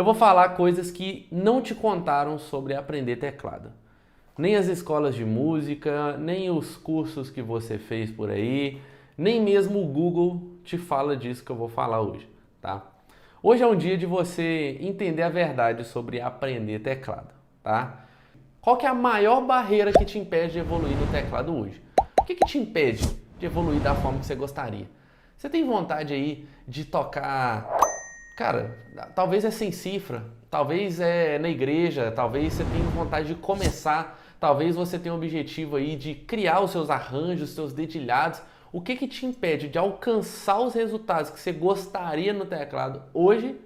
eu vou falar coisas que não te contaram sobre aprender teclado. Nem as escolas de música, nem os cursos que você fez por aí, nem mesmo o Google te fala disso que eu vou falar hoje, tá? Hoje é um dia de você entender a verdade sobre aprender teclado, tá? Qual que é a maior barreira que te impede de evoluir no teclado hoje? O que te impede de evoluir da forma que você gostaria? Você tem vontade aí de tocar, cara, talvez é sem cifra, talvez é na igreja, talvez você tenha vontade de começar, talvez você tenha o objetivo aí de criar os seus arranjos, os seus dedilhados. O que te impede de alcançar os resultados que você gostaria no teclado hoje?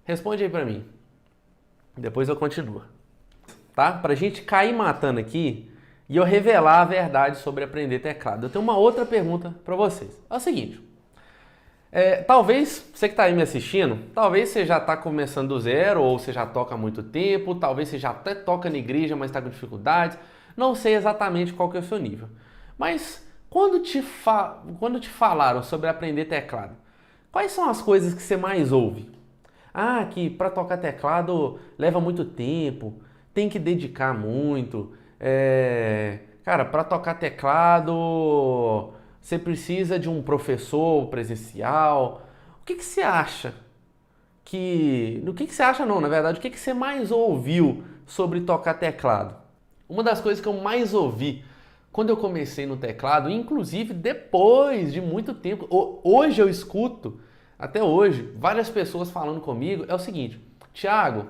Responde aí pra mim. Depois eu continuo. Tá? Pra gente cair matando aqui e eu revelar a verdade sobre aprender teclado. Eu tenho uma outra pergunta pra vocês. É o seguinte. Talvez você que está aí me assistindo, talvez você já está começando do zero ou você já toca há muito tempo, talvez você já até toca na igreja, mas está com dificuldades. Não sei exatamente qual que é o seu nível. Mas quando te falaram sobre aprender teclado, quais são as coisas que você mais ouve? Ah, que para tocar teclado leva muito tempo, tem que dedicar muito. Cara, para tocar teclado você precisa de um professor presencial. O que você acha no que você acha não, na verdade, o que você mais ouviu sobre tocar teclado? Uma das coisas que eu mais ouvi quando eu comecei no teclado, inclusive depois de muito tempo, hoje eu escuto, até hoje, várias pessoas falando comigo, é o seguinte: Thiago,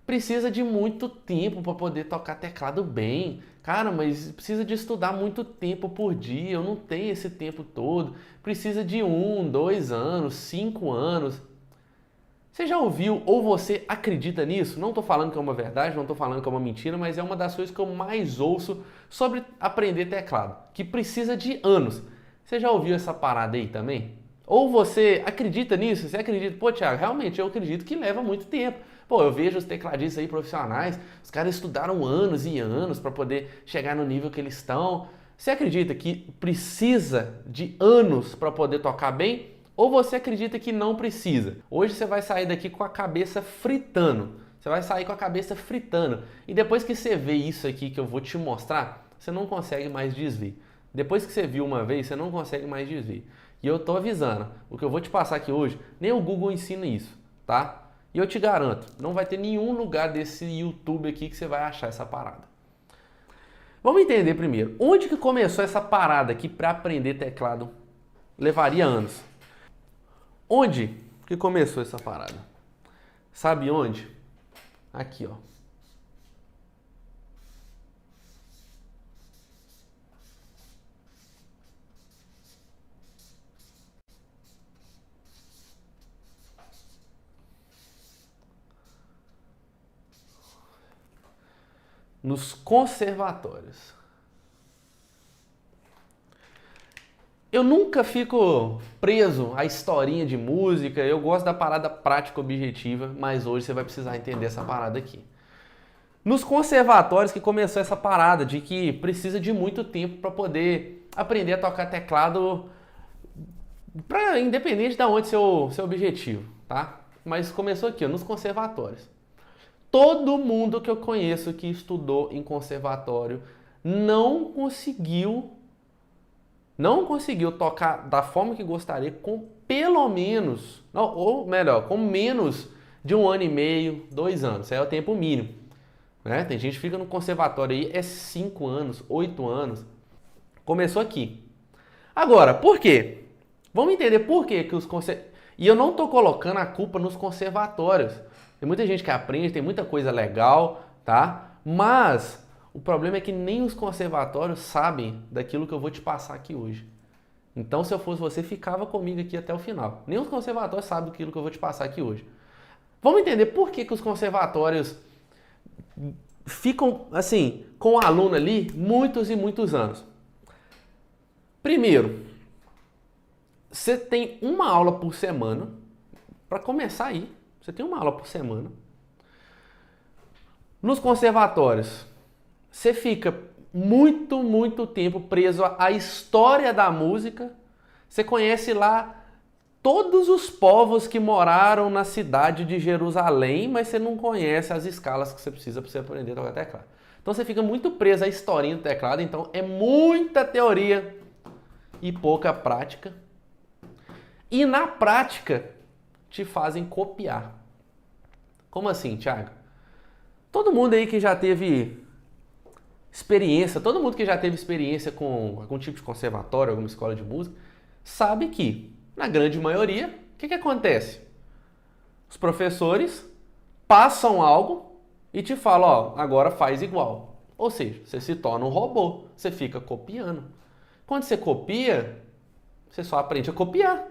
precisa de muito tempo para poder tocar teclado bem. Cara, mas precisa de estudar muito tempo por dia, eu não tenho esse tempo todo. Precisa de 1, 2 anos, 5 anos. Você já ouviu ou você acredita nisso? Não estou falando que é uma verdade, não estou falando que é uma mentira, mas é uma das coisas que eu mais ouço sobre aprender teclado, que precisa de anos. Você já ouviu essa parada aí também? Ou você acredita nisso? Você acredita? Pô, Thiago, realmente eu acredito que leva muito tempo. Pô, eu vejo os tecladistas aí profissionais, os caras estudaram anos e anos para poder chegar no nível que eles estão. Você acredita que precisa de anos para poder tocar bem? Ou você acredita que não precisa? Hoje você vai sair daqui com a cabeça fritando. Você vai sair com a cabeça fritando. E depois que você vê isso aqui que eu vou te mostrar, você não consegue mais desver. Depois que você viu uma vez, você não consegue mais desver. E eu tô avisando, o que eu vou te passar aqui hoje, nem o Google ensina isso, tá? E eu te garanto, não vai ter nenhum lugar desse YouTube aqui que você vai achar essa parada. Vamos entender primeiro, onde que começou essa parada aqui para aprender teclado? Levaria anos. Onde que começou essa parada? Sabe onde? Aqui, ó. Nos conservatórios. Eu nunca fico preso à historinha de música, eu gosto da parada prática objetiva, mas hoje você vai precisar entender essa parada aqui. Nos conservatórios que começou essa parada de que precisa de muito tempo para poder aprender a tocar teclado, independente de onde seu objetivo, tá? Mas começou aqui, ó, nos conservatórios. Todo mundo que eu conheço que estudou em conservatório não conseguiu tocar da forma que gostaria com pelo menos, ou melhor, com menos de 1 ano e meio, 2 anos. Isso aí é o tempo mínimo. Né? Tem gente que fica no conservatório aí, é 5 anos, 8 anos. Começou aqui. Agora, por quê? Vamos entender por quê que os conservatórios... E eu não estou colocando a culpa nos conservatórios. Tem muita gente que aprende, tem muita coisa legal, tá? Mas o problema é que nem os conservatórios sabem daquilo que eu vou te passar aqui hoje. Então, se eu fosse você, ficava comigo aqui até o final. Nem os conservatórios sabem daquilo que eu vou te passar aqui hoje. Vamos entender por que os conservatórios ficam, assim, com o aluno ali muitos e muitos anos. Primeiro, você tem uma aula por semana, para começar aí, você tem uma aula por semana. Nos conservatórios, você fica muito tempo preso à história da música. Você conhece lá todos os povos que moraram na cidade de Jerusalém, mas você não conhece as escalas que você precisa para você aprender a tocar teclado. Então você fica muito preso à historinha do teclado, então é muita teoria e pouca prática. E na prática te fazem copiar. Como assim, Thiago? Todo mundo aí que já teve experiência, todo mundo que já teve experiência com algum tipo de conservatório, alguma escola de música, sabe que, na grande maioria, o que acontece? Os professores passam algo e te falam, ó, agora faz igual. Ou seja, você se torna um robô, você fica copiando. Quando você copia, você só aprende a copiar.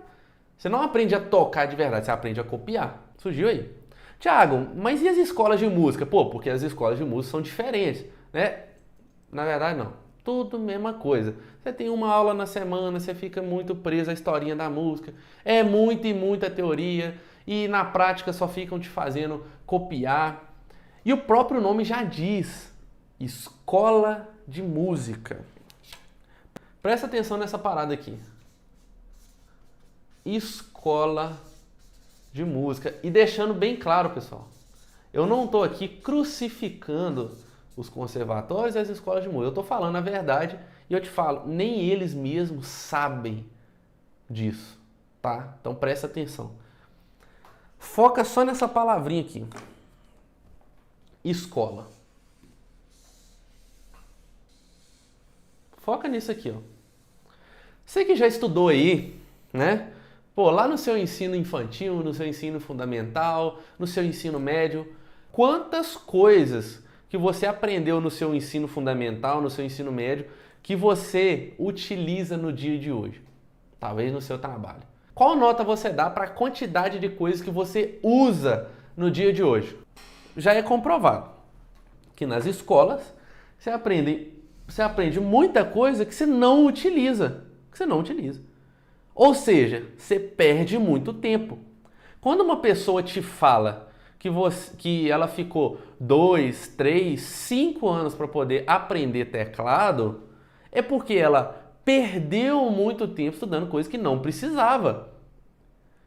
Você não aprende a tocar de verdade, você aprende a copiar. Surgiu aí. Thiago, mas e as escolas de música? Pô, porque as escolas de música são diferentes, né? Na verdade, não. Tudo mesma coisa. Você tem uma aula na semana, você fica muito preso à historinha da música. É muita e muita teoria. E na prática só ficam te fazendo copiar. E o próprio nome já diz. Escola de música. Presta atenção nessa parada aqui. Escola de música. E deixando bem claro, pessoal. Eu não estou aqui crucificando os conservatórios e as escolas de música. Eu estou falando a verdade e eu te falo, nem eles mesmos sabem disso, tá? Então presta atenção. Foca só nessa palavrinha aqui. Escola. Foca nisso aqui, ó. Você que já estudou aí, né? Pô, lá no seu ensino infantil, no seu ensino fundamental, no seu ensino médio, quantas coisas que você aprendeu no seu ensino fundamental, no seu ensino médio, que você utiliza no dia de hoje, talvez no seu trabalho. Qual nota você dá para a quantidade de coisas que você usa no dia de hoje? Já é comprovado que nas escolas você aprende muita coisa que você não utiliza, Ou seja, você perde muito tempo. Quando uma pessoa te fala que ela ficou 2, 3, 5 anos para poder aprender teclado, é porque ela perdeu muito tempo estudando coisas que não precisava.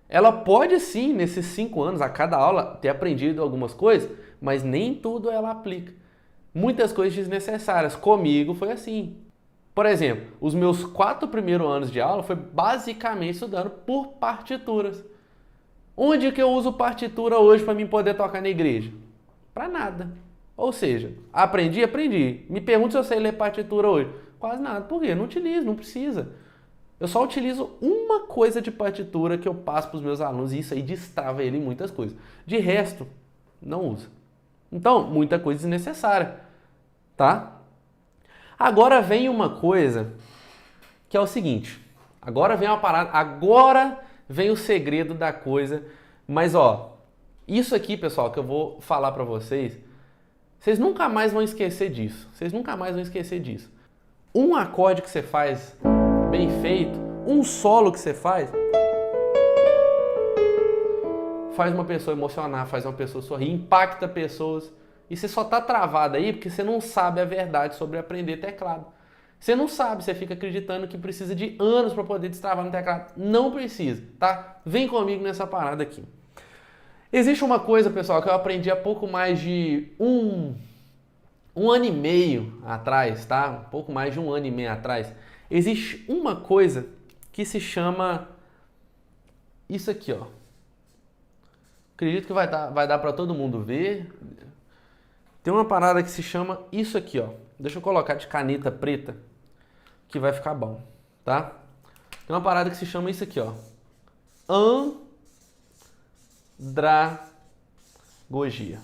Ela pode sim, nesses 5 anos, a cada aula, ter aprendido algumas coisas, mas nem tudo ela aplica. Muitas coisas desnecessárias. Comigo foi assim. Por exemplo, os meus 4 primeiros anos de aula foi basicamente estudando por partituras. Onde que eu uso partitura hoje para mim poder tocar na igreja? Para nada. Ou seja, aprendi. Me pergunta se eu sei ler partitura hoje. Quase nada. Por quê? Não utilizo, não precisa. Eu só utilizo uma coisa de partitura que eu passo para os meus alunos e isso aí destrava ele em muitas coisas. De resto, não usa. Então, muita coisa desnecessária, tá? Agora vem uma coisa que é o seguinte. Agora vem uma parada, agora vem o segredo da coisa. Mas ó, isso aqui, pessoal, que eu vou falar pra vocês, vocês nunca mais vão esquecer disso. Um acorde que você faz bem feito, um solo que você faz uma pessoa emocionar, faz uma pessoa sorrir, impacta pessoas. E você só tá travado aí porque você não sabe a verdade sobre aprender teclado. Você não sabe, você fica acreditando que precisa de anos para poder destravar no teclado. Não precisa, tá? Vem comigo nessa parada aqui. Existe uma coisa, pessoal, que eu aprendi há pouco mais de um ano e meio atrás, tá? Um pouco mais de um ano e meio atrás. Existe uma coisa que se chama isso aqui, ó. Acredito que vai dar para todo mundo ver. Tem uma parada que se chama isso aqui, ó. Deixa eu colocar de caneta preta que vai ficar bom, tá? Tem uma parada que se chama isso aqui, ó. Andragogia.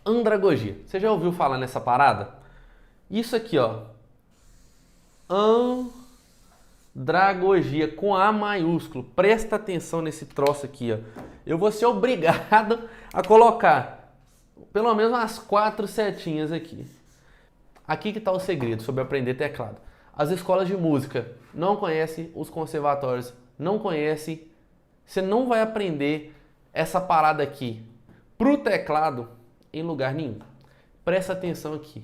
Andragogia. Você já ouviu falar nessa parada? Isso aqui, ó. Andragogia com A maiúsculo. Presta atenção nesse troço aqui, ó. Eu vou ser obrigado a colocar pelo menos umas 4 setinhas aqui. Aqui que está o segredo sobre aprender teclado. As escolas de música não conhecem, os conservatórios não conhecem. Você não vai aprender essa parada aqui pro teclado em lugar nenhum. Presta atenção aqui.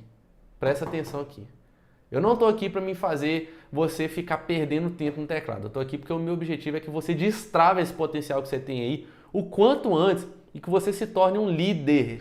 Eu não estou aqui para me fazer você ficar perdendo tempo no teclado. Eu estou aqui porque o meu objetivo é que você destrave esse potencial que você tem aí o quanto antes e que você se torne um líder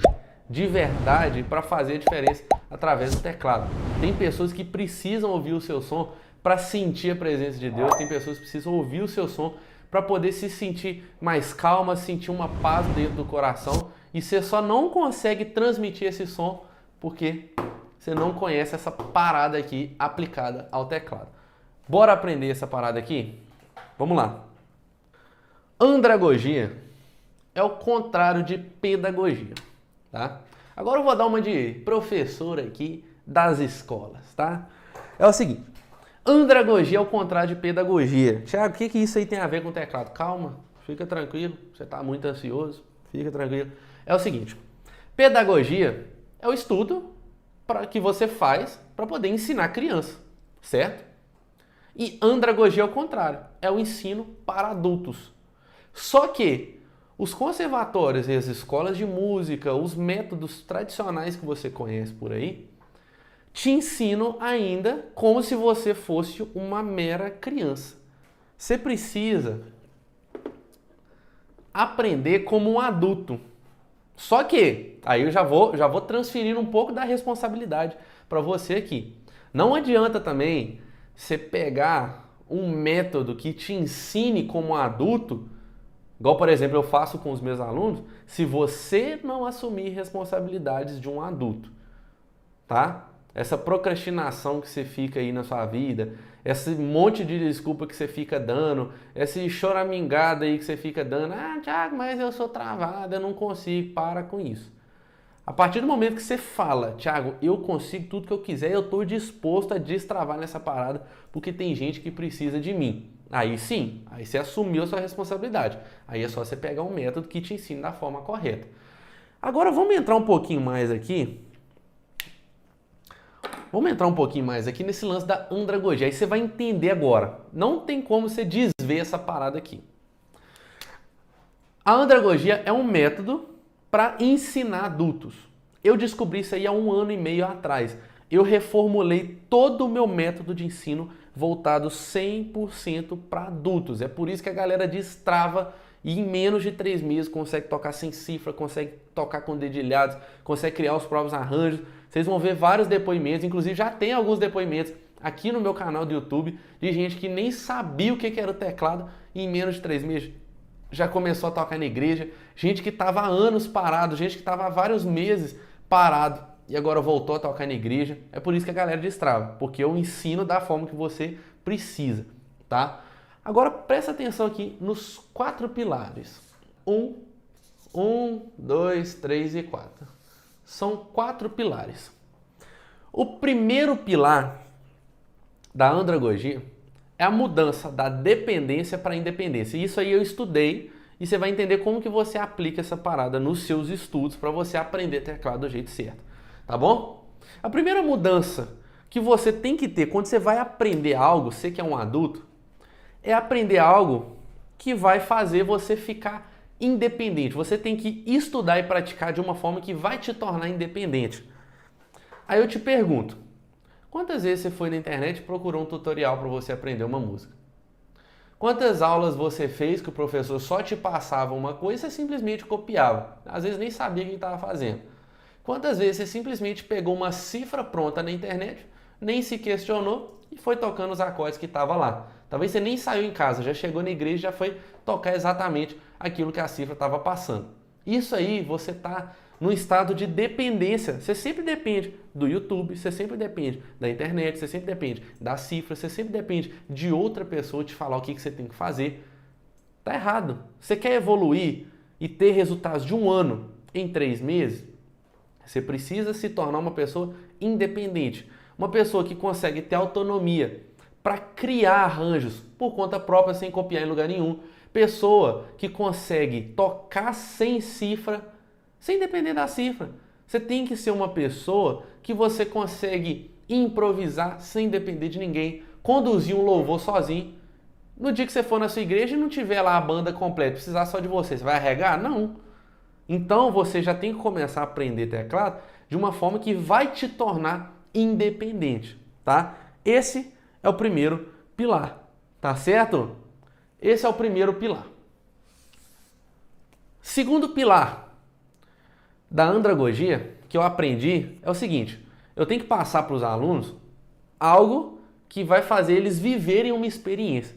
de verdade para fazer a diferença através do teclado. Tem pessoas que precisam ouvir o seu som para sentir a presença de Deus, tem pessoas que precisam ouvir o seu som para poder se sentir mais calma, sentir uma paz dentro do coração, e você só não consegue transmitir esse som porque você não conhece essa parada aqui aplicada ao teclado. Bora aprender essa parada aqui? Vamos lá. Andragogia é o contrário de pedagogia, tá? Agora eu vou dar uma de professor aqui das escolas, tá? É o seguinte, andragogia é o contrário de pedagogia. Thiago, o que isso aí tem a ver com o teclado? Calma, fica tranquilo, você está muito ansioso, fica tranquilo. É o seguinte, pedagogia é o estudo que você faz para poder ensinar a criança, certo? E andragogia é o contrário, é o ensino para adultos. Só que os conservatórios e as escolas de música, os métodos tradicionais que você conhece por aí, te ensinam ainda como se você fosse uma mera criança. Você precisa aprender como um adulto. Só que, aí eu já vou transferir um pouco da responsabilidade para você aqui. Não adianta também você pegar um método que te ensine como um adulto, igual, por exemplo, eu faço com os meus alunos, se você não assumir responsabilidades de um adulto, tá? Essa procrastinação que você fica aí na sua vida, esse monte de desculpa que você fica dando, esse choramingada aí que você fica dando, ah, Thiago, mas eu sou travado, eu não consigo, para com isso. A partir do momento que você fala, Thiago, eu consigo tudo que eu quiser, eu estou disposto a destravar nessa parada, porque tem gente que precisa de mim. Aí sim, aí você assumiu a sua responsabilidade. Aí é só você pegar um método que te ensine da forma correta. Agora vamos entrar um pouquinho mais aqui. Vamos entrar um pouquinho mais aqui nesse lance da andragogia. Aí você vai entender agora. Não tem como você desver essa parada aqui. A andragogia é um método para ensinar adultos. Eu descobri isso aí há 1 ano e meio atrás. Eu reformulei todo o meu método de ensino voltado 100% para adultos. É por isso que a galera destrava e em menos de 3 meses consegue tocar sem cifra, consegue tocar com dedilhados, consegue criar os próprios arranjos. Vocês vão ver vários depoimentos, inclusive já tem alguns depoimentos aqui no meu canal do YouTube de gente que nem sabia o que era o teclado e em menos de 3 meses já começou a tocar na igreja, gente que estava há anos parado, gente que estava há vários meses parado e agora voltou a tocar na igreja. É por isso que a galera destrava, porque eu ensino da forma que você precisa, tá? Agora presta atenção aqui nos 4 pilares. 1, 2, 3 e 4. São 4 pilares. O primeiro pilar da andragogia é a mudança da dependência para a independência. Isso aí eu estudei e você vai entender como que você aplica essa parada nos seus estudos para você aprender teclado do jeito certo, tá bom? A primeira mudança que você tem que ter quando você vai aprender algo, você que é um adulto, é aprender algo que vai fazer você ficar independente. Você tem que estudar e praticar de uma forma que vai te tornar independente. Aí eu te pergunto, quantas vezes você foi na internet e procurou um tutorial para você aprender uma música? Quantas aulas você fez que o professor só te passava uma coisa e você simplesmente copiava? Às vezes nem sabia o que estava fazendo. Quantas vezes você simplesmente pegou uma cifra pronta na internet, nem se questionou e foi tocando os acordes que estavam lá? Talvez você nem saiu em casa, já chegou na igreja e já foi tocar exatamente aquilo que a cifra estava passando. Isso aí você está num estado de dependência. Você sempre depende do YouTube, você sempre depende da internet, você sempre depende da cifra, você sempre depende de outra pessoa te falar o que você tem que fazer. Tá errado. Você quer evoluir e ter resultados de 1 ano em 3 meses? Você precisa se tornar uma pessoa independente. Uma pessoa que consegue ter autonomia para criar arranjos por conta própria, sem copiar em lugar nenhum. Pessoa que consegue tocar sem cifra, sem depender da cifra. Você tem que ser uma pessoa que você consegue improvisar sem depender de ninguém, conduzir um louvor sozinho. No dia que você for na sua igreja e não tiver lá a banda completa, precisar só de você vai arregar? Não. Então você já tem que começar a aprender teclado de uma forma que vai te tornar independente, tá? Esse é o primeiro pilar, tá certo? Esse é o primeiro pilar. Segundo pilar da andragogia que eu aprendi é o seguinte: eu tenho que passar para os alunos algo que vai fazer eles viverem uma experiência.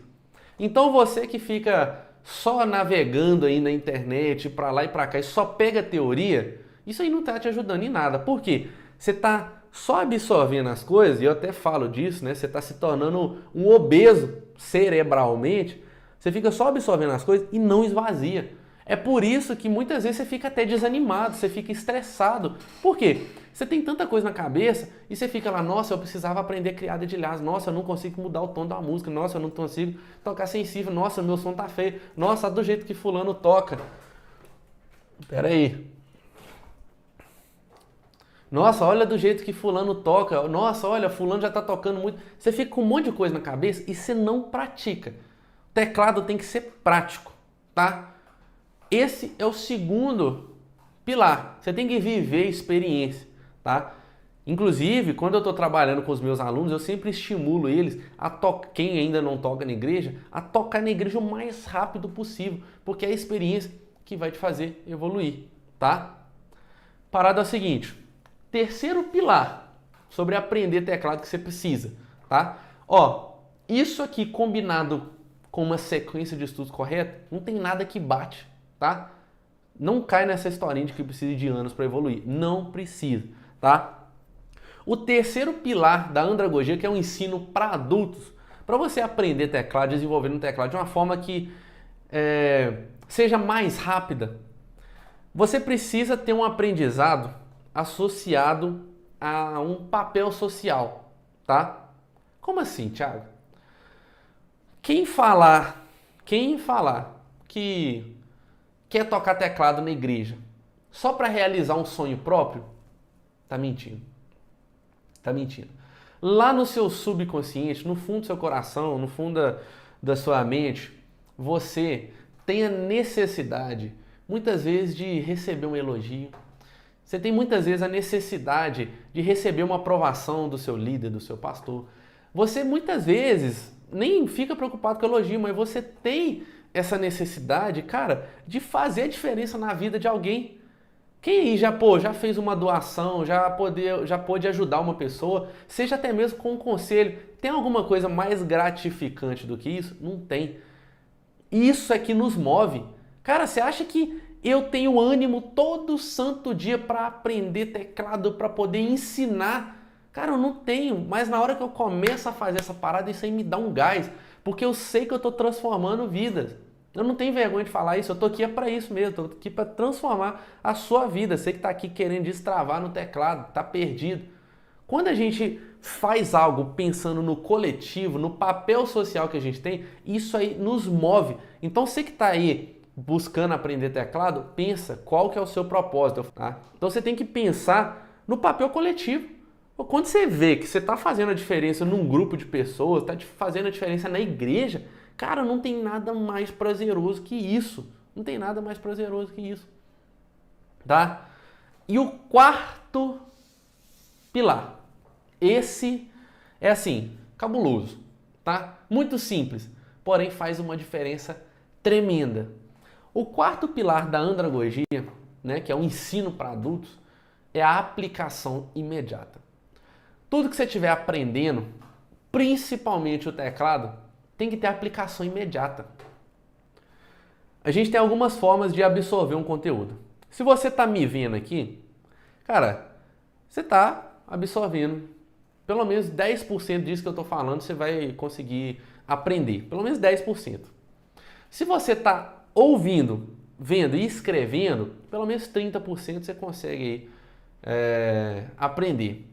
Então você que fica só navegando aí na internet, para lá e para cá, e só pega teoria, isso aí não está te ajudando em nada. Por quê? Você está só absorvendo as coisas, e eu até falo disso, né? Você está se tornando um obeso cerebralmente, você fica só absorvendo as coisas e não esvazia. É por isso que muitas vezes você fica até desanimado, você fica estressado. Por quê? Você tem tanta coisa na cabeça e você fica lá, nossa, eu precisava aprender a criar dedilhados, nossa, eu não consigo mudar o tom da música, nossa, eu não consigo tocar sensível, nossa, meu som tá feio, nossa, do jeito que fulano toca. Pera aí. Nossa, olha do jeito que fulano toca, nossa, olha, fulano já tá tocando muito. Você fica com um monte de coisa na cabeça e você não pratica. O teclado tem que ser prático, tá? Esse é o segundo pilar. Você tem que viver experiência, tá? Inclusive, quando eu estou trabalhando com os meus alunos, eu sempre estimulo eles a tocar, quem ainda não toca na igreja, a tocar na igreja o mais rápido possível, porque é a experiência que vai te fazer evoluir, tá? Parada é o seguinte, terceiro pilar sobre aprender teclado que você precisa, tá? Ó, isso aqui combinado com uma sequência de estudos correta, não tem nada que bate, tá? Não cai nessa historinha de que precisa de anos para evoluir. Não precisa, tá? O terceiro pilar da andragogia, que é o ensino para adultos, para você aprender teclado, desenvolver no teclado de uma forma que seja mais rápida, você precisa ter um aprendizado associado a um papel social, tá? Como assim, Thiago? Quem falar que quer tocar teclado na igreja só para realizar um sonho próprio, tá mentindo. Tá mentindo. Lá no seu subconsciente, no fundo do seu coração, no fundo da sua mente, você tem a necessidade, muitas vezes, de receber um elogio. Você tem muitas vezes a necessidade de receber uma aprovação do seu líder, do seu pastor. Você muitas vezes nem fica preocupado com o elogio, mas você tem essa necessidade, cara, de fazer a diferença na vida de alguém. Quem aí já fez uma doação, já pôde ajudar uma pessoa, seja até mesmo com um conselho. Tem alguma coisa mais gratificante do que isso? Não tem. Isso é que nos move. Cara, você acha que eu tenho ânimo todo santo dia para aprender teclado, para poder ensinar? Cara, eu não tenho, mas na hora que eu começo a fazer essa parada, isso aí me dá um gás, porque eu sei que eu estou transformando vidas. Eu não tenho vergonha de falar isso, eu tô aqui para isso mesmo, tô aqui para transformar a sua vida. Você que está aqui querendo destravar no teclado, tá perdido. Quando a gente faz algo pensando no coletivo, no papel social que a gente tem, isso aí nos move. Então você que está aí buscando aprender teclado, pensa qual que é o seu propósito, tá? Então você tem que pensar no papel coletivo. Quando você vê que você está fazendo a diferença num grupo de pessoas, está fazendo a diferença na igreja, cara, não tem nada mais prazeroso que isso. Não tem nada mais prazeroso que isso. Tá? E o quarto pilar. Esse é assim, cabuloso, tá? Muito simples, porém faz uma diferença tremenda. O quarto pilar da andragogia, né, que é o ensino para adultos, é a aplicação imediata. Tudo que você estiver aprendendo, principalmente o teclado, tem que ter aplicação imediata. A gente tem algumas formas de absorver um conteúdo. Se você está me vendo aqui, cara, você está absorvendo pelo menos 10% disso que eu estou falando, você vai conseguir aprender. Pelo menos 10%. Se você está ouvindo, vendo e escrevendo, pelo menos 30% você consegue aprender.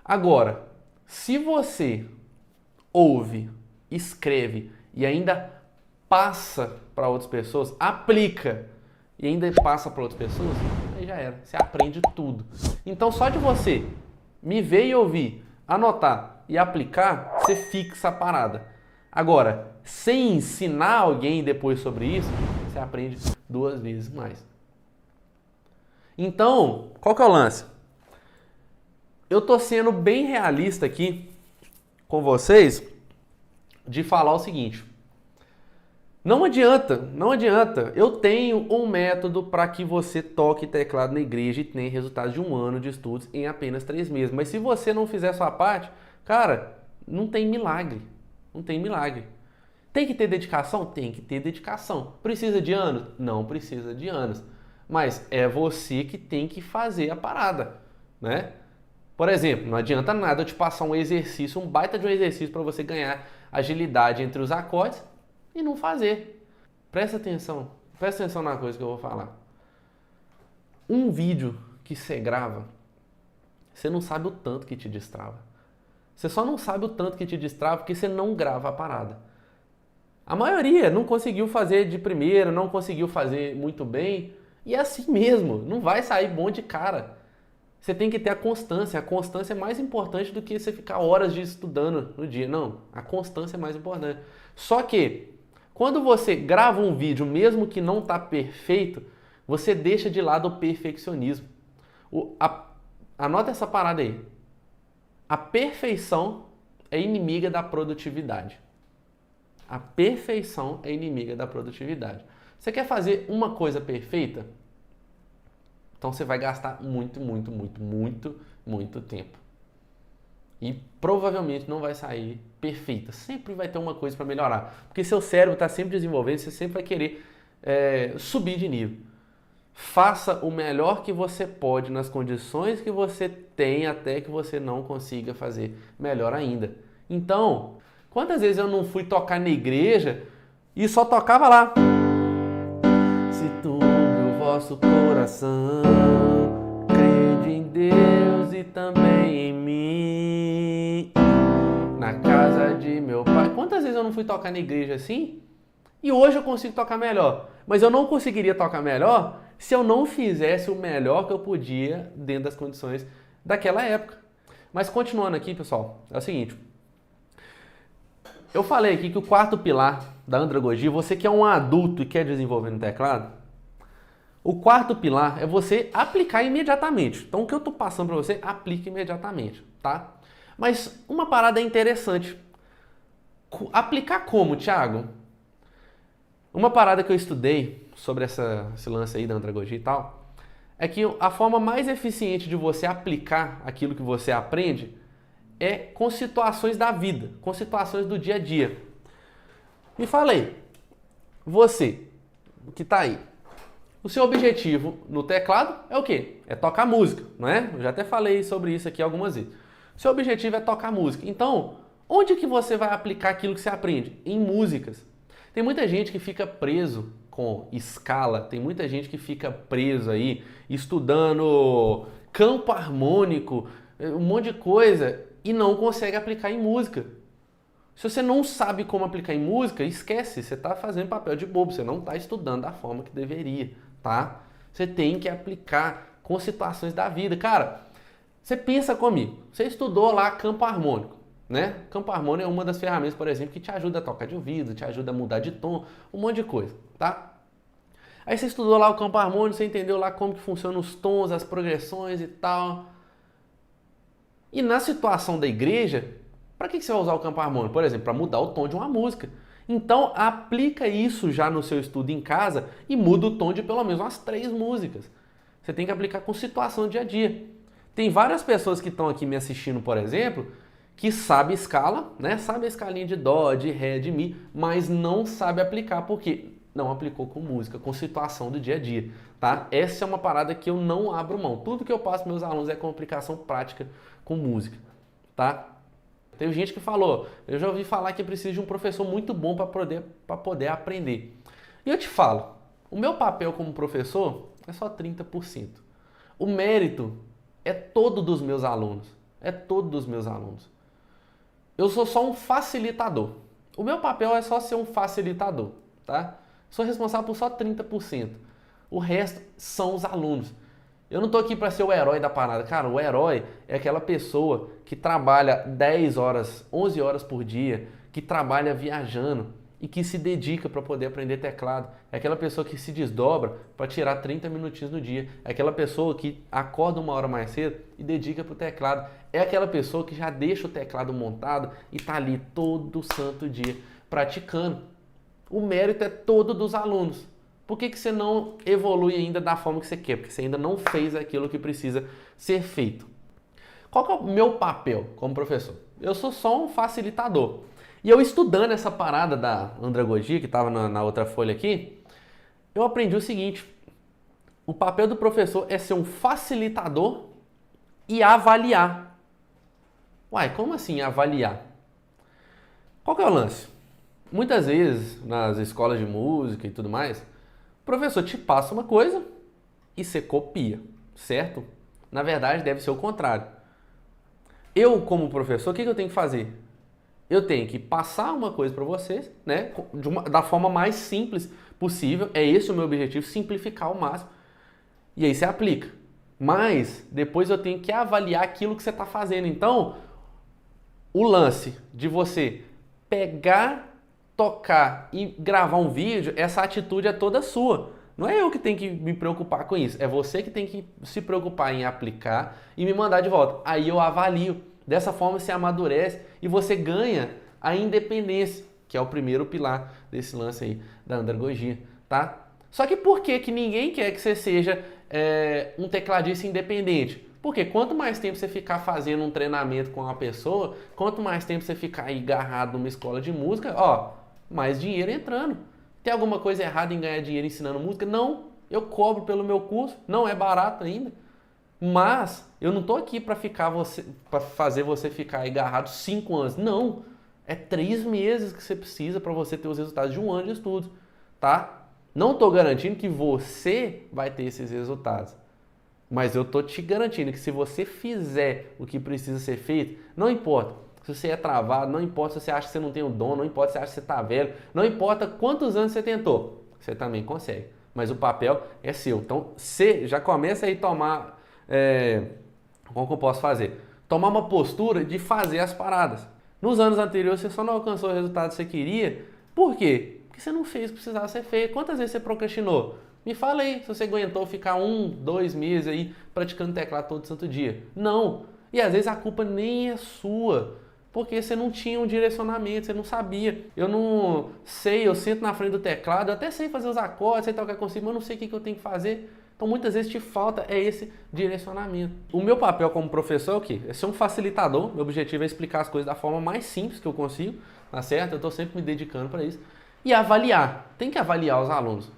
Agora, se você ouve, escreve e ainda passa para outras pessoas, aplica e ainda passa para outras pessoas, aí já era, você aprende tudo. Então só de você me ver e ouvir, anotar e aplicar, você fixa a parada. Agora, sem ensinar alguém depois sobre isso, você aprende 2 vezes mais. Então, qual que é o lance? Eu tô sendo bem realista aqui com vocês de falar o seguinte. Não adianta. Eu tenho um método para que você toque teclado na igreja e tenha resultados de 1 ano de estudos em apenas 3 meses. Mas se você não fizer a sua parte, cara, não tem milagre. Não tem milagre. Tem que ter dedicação? Tem que ter dedicação. Precisa de anos? Não precisa de anos. Mas é você que tem que fazer a parada, né? Por exemplo, não adianta nada eu te passar um exercício, um baita de um exercício para você ganhar agilidade entre os acordes e não fazer. Presta atenção na coisa que eu vou falar. Um vídeo que você grava, você não sabe o tanto que te destrava. Você só não sabe o tanto que te destrava porque você não grava a parada. A maioria não conseguiu fazer de primeira, não conseguiu fazer muito bem, e é assim mesmo, não vai sair bom de cara. Você tem que ter a constância é mais importante do que você ficar horas estudando no dia. Não, a constância é mais importante. Só que, quando você grava um vídeo, mesmo que não está perfeito, você deixa de lado o perfeccionismo. Anota essa parada aí. A perfeição é inimiga da produtividade. A perfeição é inimiga da produtividade. Você quer fazer uma coisa perfeita? Então você vai gastar muito tempo. E provavelmente não vai sair perfeita. Sempre vai ter uma coisa para melhorar. Porque seu cérebro está sempre desenvolvendo, você sempre vai querer subir de nível. Faça o melhor que você pode nas condições que você tem até que você não consiga fazer melhor ainda. Então, quantas vezes eu não fui tocar na igreja e só tocava lá? Se turbe o vosso coração, crede em Deus e também em mim, na casa de meu pai. Quantas vezes eu não fui tocar na igreja assim? E hoje eu consigo tocar melhor. Mas eu não conseguiria tocar melhor se eu não fizesse o melhor que eu podia dentro das condições daquela época. Mas continuando aqui, pessoal, é o seguinte. Eu falei aqui que o 4º pilar da andragogia, você que é um adulto e quer desenvolver no teclado, o 4º pilar é você aplicar imediatamente. Então o que eu estou passando para você, aplique imediatamente, tá? Mas uma parada interessante. Aplicar como, Thiago? Uma parada que eu estudei sobre esse lance aí da andragogia e tal, é que a forma mais eficiente de você aplicar aquilo que você aprende é com situações da vida, com situações do dia a dia. Me fala aí, você que tá aí, o seu objetivo no teclado é o quê? É tocar música, não é? Eu já até falei sobre isso aqui algumas vezes. Seu objetivo é tocar música. Então, onde que você vai aplicar aquilo que você aprende? Em músicas. Tem muita gente que fica preso com escala, tem muita gente que fica preso aí estudando campo harmônico, um monte de coisa e não consegue aplicar em música. Se você não sabe como aplicar em música, esquece, você está fazendo papel de bobo, você não está estudando da forma que deveria, tá? Você tem que aplicar com situações da vida. Cara, você pensa comigo, você estudou lá campo harmônico, né? Campo harmônico é uma das ferramentas, por exemplo, que te ajuda a tocar de ouvido, te ajuda a mudar de tom, um monte de coisa, tá? Aí você estudou lá o campo harmônico, você entendeu lá como que funcionam os tons, as progressões e tal. E na situação da igreja, para que você vai usar o campo harmônico? Por exemplo, para mudar o tom de uma música. Então, aplica isso já no seu estudo em casa e muda o tom de pelo menos umas 3 músicas. Você tem que aplicar com situação do dia a dia. Tem várias pessoas que estão aqui me assistindo, por exemplo, que sabe escala, né? Sabe a escalinha de dó, de ré, de mi, mas não sabe aplicar porque não aplicou com música, com situação do dia a dia, tá? Essa é uma parada que eu não abro mão. Tudo que eu passo para meus alunos é com aplicação prática com música, tá? Tem gente que falou, eu já ouvi falar que precisa de um professor muito bom para poder aprender. E eu te falo, o meu papel como professor é só 30%. O mérito é todo dos meus alunos. É todo dos meus alunos. Eu sou só um facilitador. O meu papel é só ser um facilitador, tá? Sou responsável por só 30%. O resto são os alunos. Eu não tô aqui para ser o herói da parada. Cara, o herói é aquela pessoa que trabalha 10 horas, 11 horas por dia, que trabalha viajando, e que se dedica para poder aprender teclado. É aquela pessoa que se desdobra para tirar 30 minutinhos no dia. É aquela pessoa que acorda uma hora mais cedo e dedica para o teclado. É aquela pessoa que já deixa o teclado montado e está ali todo santo dia praticando. O mérito é todo dos alunos. Por que você não evolui ainda da forma que você quer? Porque você ainda não fez aquilo que precisa ser feito. Qual que é o meu papel como professor? Eu sou só um facilitador. E eu estudando essa parada da andragogia, que estava na outra folha aqui, eu aprendi o seguinte: o papel do professor é ser um facilitador e avaliar. Uai, como assim avaliar? Qual que é o lance? Muitas vezes, nas escolas de música e tudo mais, o professor te passa uma coisa e você copia, certo? Na verdade, deve ser o contrário. Eu, como professor, o que eu tenho que fazer? Eu tenho que passar uma coisa para vocês, né, da forma mais simples possível. É esse o meu objetivo, simplificar ao máximo. E aí você aplica. Mas depois eu tenho que avaliar aquilo que você está fazendo. Então, o lance de você pegar, tocar e gravar um vídeo, essa atitude é toda sua. Não é eu que tenho que me preocupar com isso. É você que tem que se preocupar em aplicar e me mandar de volta. Aí eu avalio. Dessa forma você amadurece e você ganha a independência, que é o primeiro pilar desse lance aí da andragogia, tá? Só que por que ninguém quer que você seja um tecladista independente? Porque quanto mais tempo você ficar fazendo um treinamento com uma pessoa, quanto mais tempo você ficar aí agarrado numa escola de música, ó, mais dinheiro entrando. Tem alguma coisa errada em ganhar dinheiro ensinando música? Não, eu cobro pelo meu curso, não é barato ainda. Mas eu não estou aqui para fazer você ficar agarrado 5 anos. Não, é 3 meses que você precisa para você ter os resultados de 1 ano de estudo, tá? Não estou garantindo que você vai ter esses resultados. Mas eu estou te garantindo que se você fizer o que precisa ser feito, não importa se você é travado, não importa se você acha que você não tem o dom, não importa se você acha que você está velho, não importa quantos anos você tentou, você também consegue. Mas o papel é seu. Então você já começa aí a tomar... como que eu posso fazer? Tomar uma postura de fazer as paradas. Nos anos anteriores você só não alcançou o resultado que você queria. Por quê? Porque você não fez o que precisava ser feito. Quantas vezes você procrastinou? Me fala aí se você aguentou ficar 1, 2 meses aí praticando teclado todo santo dia. Não. E às vezes a culpa nem é sua. Porque você não tinha um direcionamento, você não sabia. Eu não sei, eu sento na frente do teclado, eu até sei fazer os acordes, sei tocar consigo, mas eu não sei o que eu tenho que fazer. Então muitas vezes te falta esse direcionamento. O meu papel como professor é o quê? É ser um facilitador. Meu objetivo é explicar as coisas da forma mais simples que eu consigo, tá certo? Eu estou sempre me dedicando para isso. E avaliar. Tem que avaliar os alunos.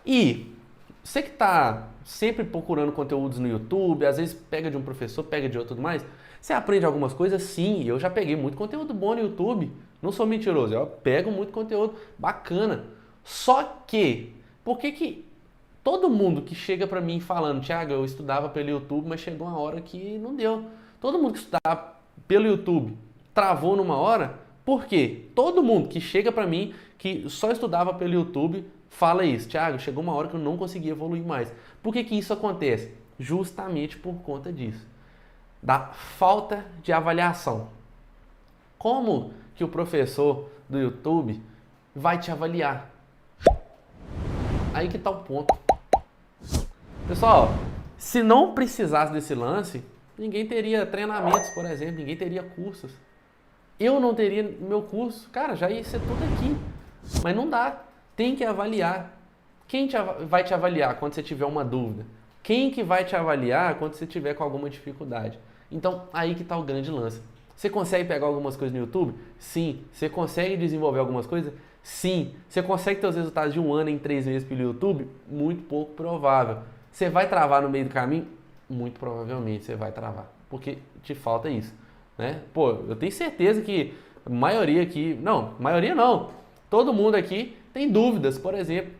E você que está sempre procurando conteúdos no YouTube, às vezes pega de um professor, pega de outro e tudo mais, você aprende algumas coisas? Sim, eu já peguei muito conteúdo bom no YouTube. Não sou mentiroso, eu pego muito conteúdo bacana. Só que, por que todo mundo que chega pra mim falando, Thiago, eu estudava pelo YouTube, mas chegou uma hora que não deu. Todo mundo que estudava pelo YouTube travou numa hora, por quê? Todo mundo que chega pra mim, que só estudava pelo YouTube, fala isso, Thiago, chegou uma hora que eu não consegui evoluir mais. Por que isso acontece? Justamente por conta disso. Da falta de avaliação. Como que o professor do YouTube vai te avaliar? Aí que tá o ponto. Pessoal, se não precisasse desse lance, ninguém teria treinamentos, por exemplo, ninguém teria cursos. Eu não teria meu curso. Cara, já ia ser tudo aqui. Mas não dá. Tem que avaliar. Quem vai te avaliar quando você tiver uma dúvida? Quem que vai te avaliar quando você tiver com alguma dificuldade? Então, aí que está o grande lance. Você consegue pegar algumas coisas no YouTube? Sim. Você consegue desenvolver algumas coisas? Sim. Você consegue ter os resultados de 1 ano em 3 meses pelo YouTube? Muito pouco provável. Você vai travar no meio do caminho? Muito provavelmente você vai travar. Porque te falta isso, né? Pô, eu tenho certeza que a maioria aqui... Não, maioria não. Todo mundo aqui tem dúvidas, por exemplo.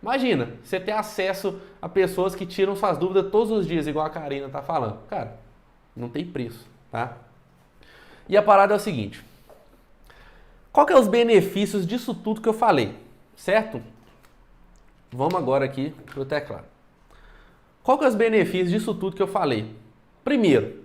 Imagina, você ter acesso a pessoas que tiram suas dúvidas todos os dias, igual a Karina tá falando. Cara, não tem preço, tá? E a parada é o seguinte. Qual que é os benefícios disso tudo que eu falei, certo? Vamos agora aqui pro teclado. Qual que é os benefícios disso tudo que eu falei? Primeiro,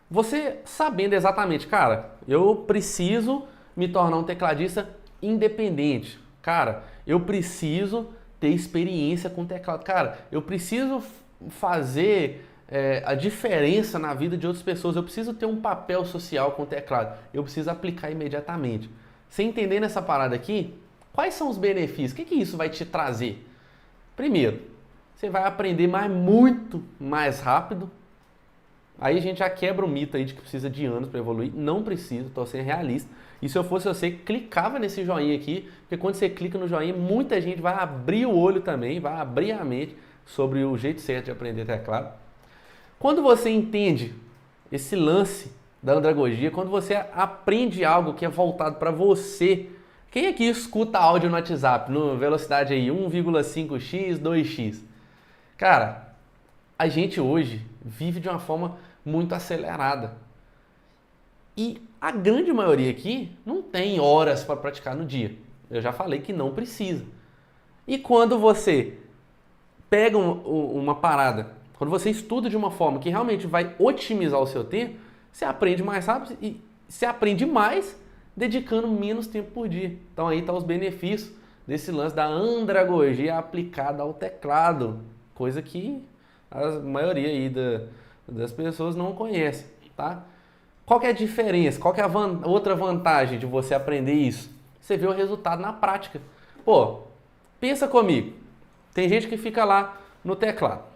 você sabendo exatamente, cara, eu preciso me tornar um tecladista independente. Cara, eu preciso ter experiência com teclado. Cara, eu preciso fazer a diferença na vida de outras pessoas. Eu preciso ter um papel social com o teclado. Eu preciso aplicar imediatamente. Você entendendo essa parada aqui, quais são os benefícios? O que isso vai te trazer? Primeiro, você vai aprender muito mais rápido. Aí a gente já quebra o mito aí de que precisa de anos para evoluir. Não precisa, estou sendo realista. E se eu fosse você, clicava nesse joinha aqui, porque quando você clica no joinha, muita gente vai abrir o olho também, vai abrir a mente sobre o jeito certo de aprender teclado. Quando você entende esse lance da andragogia, quando você aprende algo que é voltado para você, quem aqui escuta áudio no WhatsApp, no velocidade aí 1,5x, 2x? Cara, a gente hoje vive de uma forma muito acelerada. E a grande maioria aqui não tem horas para praticar no dia. Eu já falei que não precisa. E quando você pega uma parada, quando você estuda de uma forma que realmente vai otimizar o seu tempo, você aprende mais rápido e você aprende mais dedicando menos tempo por dia. Então aí estão os benefícios desse lance da andragogia aplicada ao teclado, coisa que a maioria aí das pessoas não conhece, tá? Qual que é a diferença? Qual que é a outra vantagem de você aprender isso? Você vê o resultado na prática. Pô, pensa comigo. Tem gente que fica lá no teclado.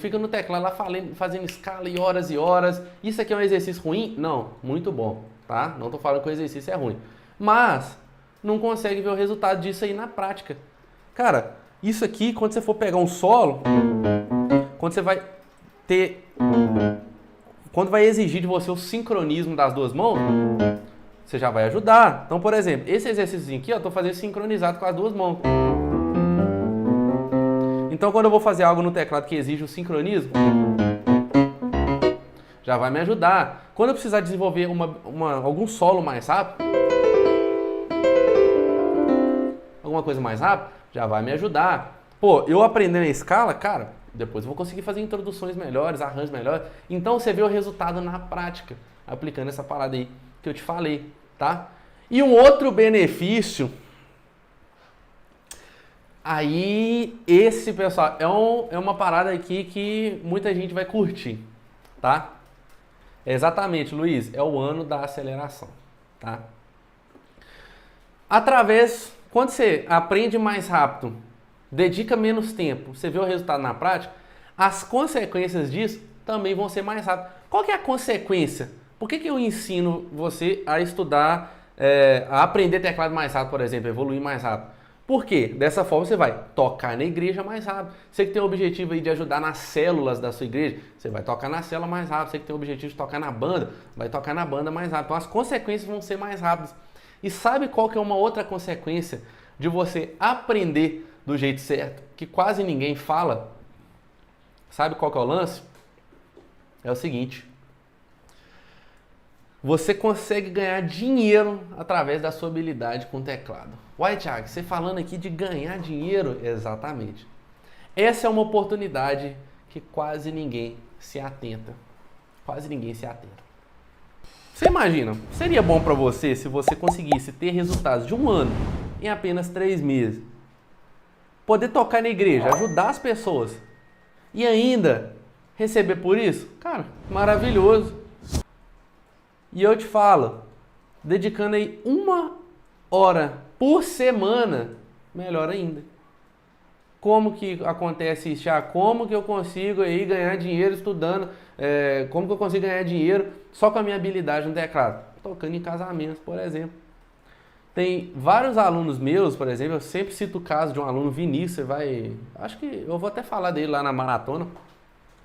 Fica no teclado lá fazendo escala e horas. Isso aqui é um exercício ruim? Não, muito bom, tá? Não tô falando que o exercício é ruim. Mas não consegue ver o resultado disso aí na prática. Cara, isso aqui, quando você for pegar um solo, quando você vai ter... Quando vai exigir de você o sincronismo das duas mãos, você já vai ajudar. Então, por exemplo, esse exercício aqui, eu tô fazendo sincronizado com as duas mãos. Então, quando eu vou fazer algo no teclado que exige o sincronismo, já vai me ajudar. Quando eu precisar desenvolver algum solo mais rápido, alguma coisa mais rápida, já vai me ajudar. Pô, eu aprendendo a escala, cara, depois eu vou conseguir fazer introduções melhores, arranjos melhores. Então, você vê o resultado na prática, aplicando essa parada aí que eu te falei, tá? E um outro benefício... Aí, esse, pessoal, é uma parada aqui que muita gente vai curtir, tá? Exatamente, Luiz, é o ano da aceleração, tá? Quando você aprende mais rápido, dedica menos tempo, você vê o resultado na prática, as consequências disso também vão ser mais rápidas. Qual que é a consequência? Por que eu ensino você a estudar, a aprender teclado mais rápido, por exemplo, evoluir mais rápido? Por quê? Dessa forma você vai tocar na igreja mais rápido. Você que tem o objetivo aí de ajudar nas células da sua igreja, você vai tocar na célula mais rápido. Você que tem o objetivo de tocar na banda, vai tocar na banda mais rápido. Então as consequências vão ser mais rápidas. E sabe qual que é uma outra consequência de você aprender do jeito certo, que quase ninguém fala? Sabe qual que é o lance? É o seguinte. Você consegue ganhar dinheiro através da sua habilidade com o teclado. Uai, Thiago, você falando aqui de ganhar dinheiro? Exatamente. Essa é uma oportunidade que quase ninguém se atenta. Quase ninguém se atenta. Você imagina, seria bom para você se você conseguisse ter resultados de um ano em apenas 3 meses? Poder tocar na igreja, ajudar as pessoas e ainda receber por isso? Cara, maravilhoso. E eu te falo, dedicando aí 1 hora por semana, melhor ainda. Como que acontece isso? Como que eu consigo aí ganhar dinheiro estudando? Como que eu consigo ganhar dinheiro só com a minha habilidade no teclado? Tocando em casamentos, por exemplo. Tem vários alunos meus, por exemplo, eu sempre cito o caso de um aluno, Vinícius, acho que eu vou até falar dele lá na maratona,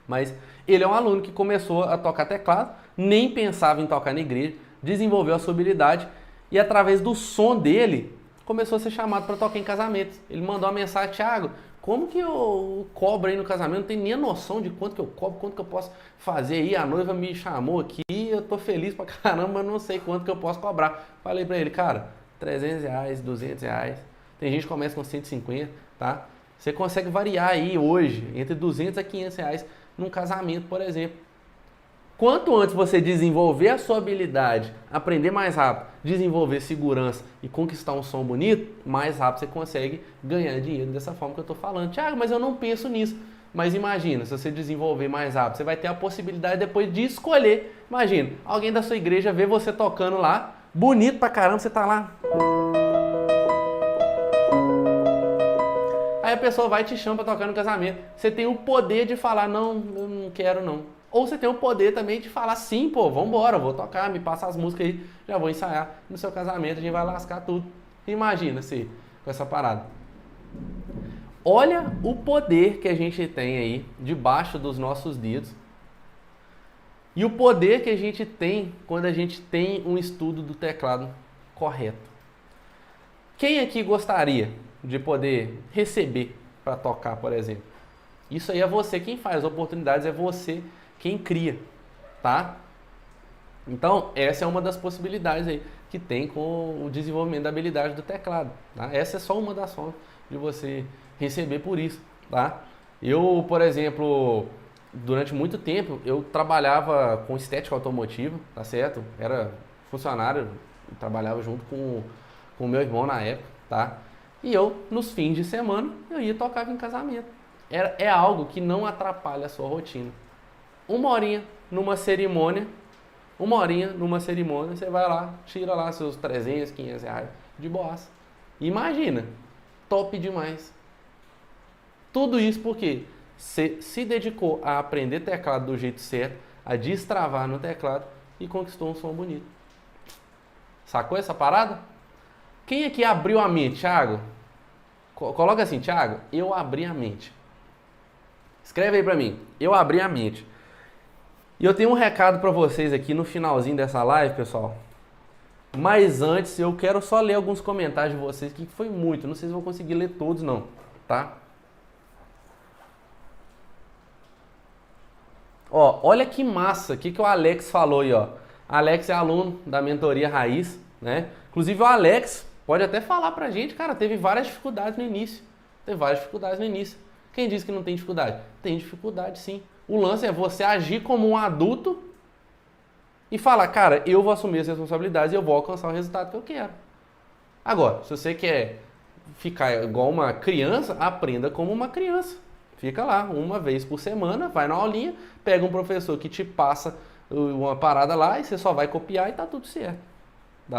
mas ele é um aluno que começou a tocar teclado, nem pensava em tocar na igreja, desenvolveu a sua habilidade e através do som dele começou a ser chamado para tocar em casamentos. Ele mandou uma mensagem: Thiago, como que eu cobro aí no casamento? Não tenho nem a noção de quanto que eu cobro, quanto que eu posso fazer aí. A noiva me chamou aqui, eu tô feliz pra caramba, mas não sei quanto que eu posso cobrar. Falei pra ele: cara, R$300, R$200. Tem gente que começa com 150, tá? Você consegue variar aí hoje entre R$200 a R$500 num casamento, por exemplo. Quanto antes você desenvolver a sua habilidade, aprender mais rápido, desenvolver segurança e conquistar um som bonito, mais rápido você consegue ganhar dinheiro dessa forma que eu estou falando. Thiago, mas eu não penso nisso. Mas imagina, se você desenvolver mais rápido, você vai ter a possibilidade depois de escolher. Imagina, alguém da sua igreja vê você tocando lá, bonito pra caramba, você tá lá. Aí a pessoa vai e te chama para tocar no casamento. Você tem o poder de falar: não, eu não quero não. Ou você tem o poder também de falar: sim, pô, vambora, eu vou tocar, me passa as músicas aí, já vou ensaiar. No seu casamento a gente vai lascar tudo. Imagina se com essa parada. Olha o poder que a gente tem aí debaixo dos nossos dedos. E o poder que a gente tem quando a gente tem um estudo do teclado correto. Quem aqui gostaria de poder receber para tocar, por exemplo? Isso aí é você quem faz, as oportunidades é você quem cria, tá? Então, essa é uma das possibilidades aí que tem com o desenvolvimento da habilidade do teclado, tá? Essa é só uma das formas de você receber por isso, tá? Eu, por exemplo, durante muito tempo, eu trabalhava com estética automotiva, tá certo? Era funcionário, trabalhava junto com o meu irmão na época, tá? E eu, nos fins de semana, eu ia tocar em casamento. É algo que não atrapalha a sua rotina. Uma horinha numa cerimônia, você vai lá, tira lá seus R$300, R$500 de boassa. Imagina, top demais. Tudo isso porque você se dedicou a aprender teclado do jeito certo, a destravar no teclado e conquistou um som bonito. Sacou essa parada? Quem aqui abriu a mente, Thiago? Coloca assim: Thiago, eu abri a mente. Escreve aí pra mim: eu abri a mente. E eu tenho um recado para vocês aqui no finalzinho dessa live, pessoal. Mas antes, eu quero só ler alguns comentários de vocês, que foi muito. Não sei se vou conseguir ler todos, não, tá? Ó, olha que massa, o que o Alex falou aí, ó. Alex é aluno da mentoria Raiz, né? Inclusive o Alex pode até falar pra gente, cara, teve várias dificuldades no início. Quem disse que não tem dificuldade? Tem dificuldade, sim. O lance é você agir como um adulto e falar: cara, eu vou assumir as responsabilidades e eu vou alcançar o resultado que eu quero. Agora, se você quer ficar igual uma criança, aprenda como uma criança. Fica lá, uma vez por semana, vai na aulinha, pega um professor que te passa uma parada lá e você só vai copiar e tá tudo certo. Tá?